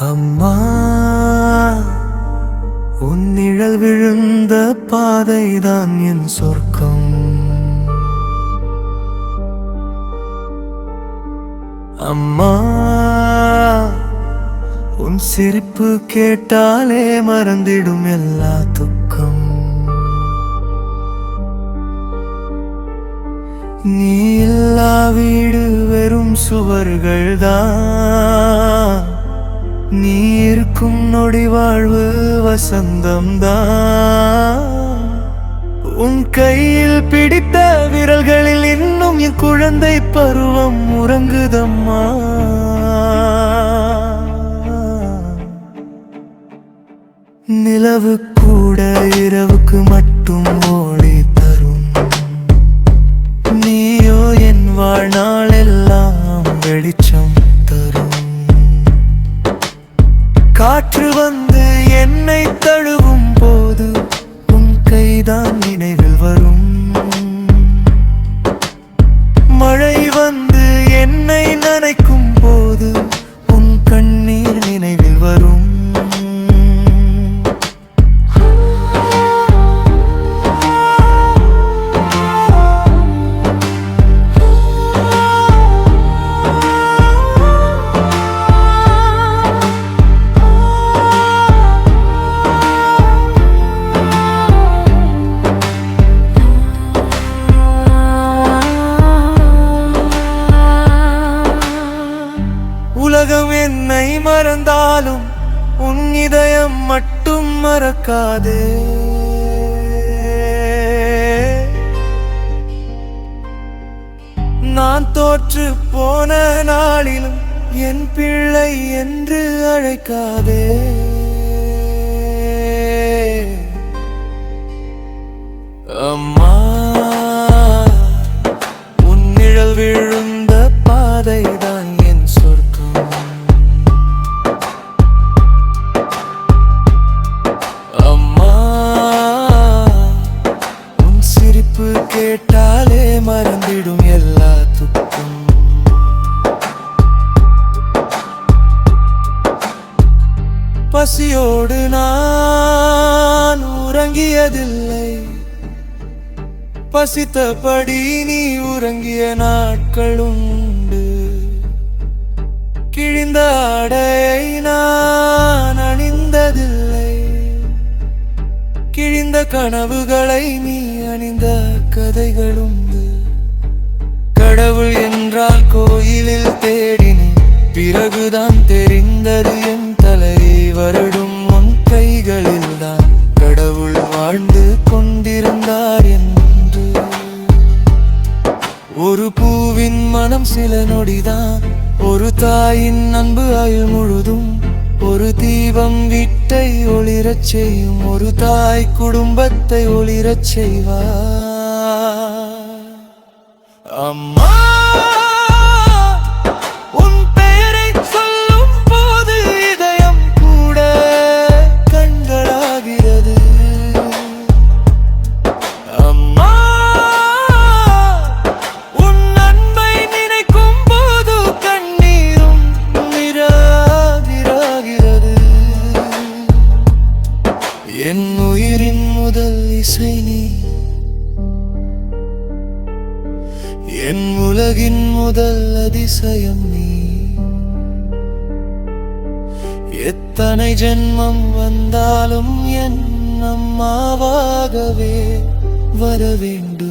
அம்மா, உன் நிழல் விழுந்த பாதைதான் என் சொர்க்கம். அம்மா, உன் சிரிப்பு கேட்டாலே மறந்திடும் எல்லா துக்கம். நீ இல்லா வீடு வெறும் சுவர்கள்தான், நீ இருக்கும் நொடி வாழ்வு வசந்தம்தான். உன் கையில் பிடித்த விரல்களில் இன்னும் என் குழந்தை பருவம் உறங்குதம்மா. நிலவு கூட இரவுக்கு மட்டும் ஓடி தரும், நீயோ என் வாழ்நாள் எல்லாம் வெளிச்சம் தரும். காற்று வந்து என்னை தழுவும் போது உன் கைதான் நினைவில் வரும். மழை வந்து என்னை நனைக்கும் போது உன் கண்ணீர் நினைவில் வரும். உலகம் என்னை மறந்தாலும் உன் இதயம் மட்டும் மறக்காதே. நான் தோற்று போன நாளிலும் என் பிள்ளை என்று அழைக்காதே. அம்மா, உன் நிழல் விழுந்த பாதைதான் என் சொர்க்கம். அம்மா, உன் சிரிப்பு கேட்டாலே மறந்திடும் எல்லா துக்கம். பசியோடு நான் உறங்கியதில்லை, பசித்தபடி நீ உறங்கிய நாட்களும் உண்டு. கிழிந்த ஆடையை நான் அணிந்ததில்லை, கிழிந்த கனவுகளை நீ அணிந்த கதைகளுண்டு. கடவுள் என்றால் கோயிலில் தேடினேன், பிறகுதான் தெரிந்தது என் தலையை வருடும் உன் கைகளில் தான் கடவுள் வாழ்ந்து கொண்டிருந்தார் என்று. ஒரு பூவின் மனம் சில நொடிதான், ஒரு தாயின் அன்பு ஆயுள் முழுதும். ஒரு தீபம் வீட்டை ஒளிரச் செய்யும், ஒரு தாய் குடும்பத்தை ஒளிரச் செய்வார். அம்மா, உன் பெயரை சொல்லும் போது இதயம் கூட கண்களாகிறது. அம்மா, உன் அன்பை நினைக்கும் போது கண்ணீரும் நிராகிறது. என் உயிரின் முதல் இசை நீ, என் உலகின் முதல் அதிசயம் நீ. எத்தனை ஜென்மம் வந்தாலும் என் அம்மாவாகவே வர வேண்டும்.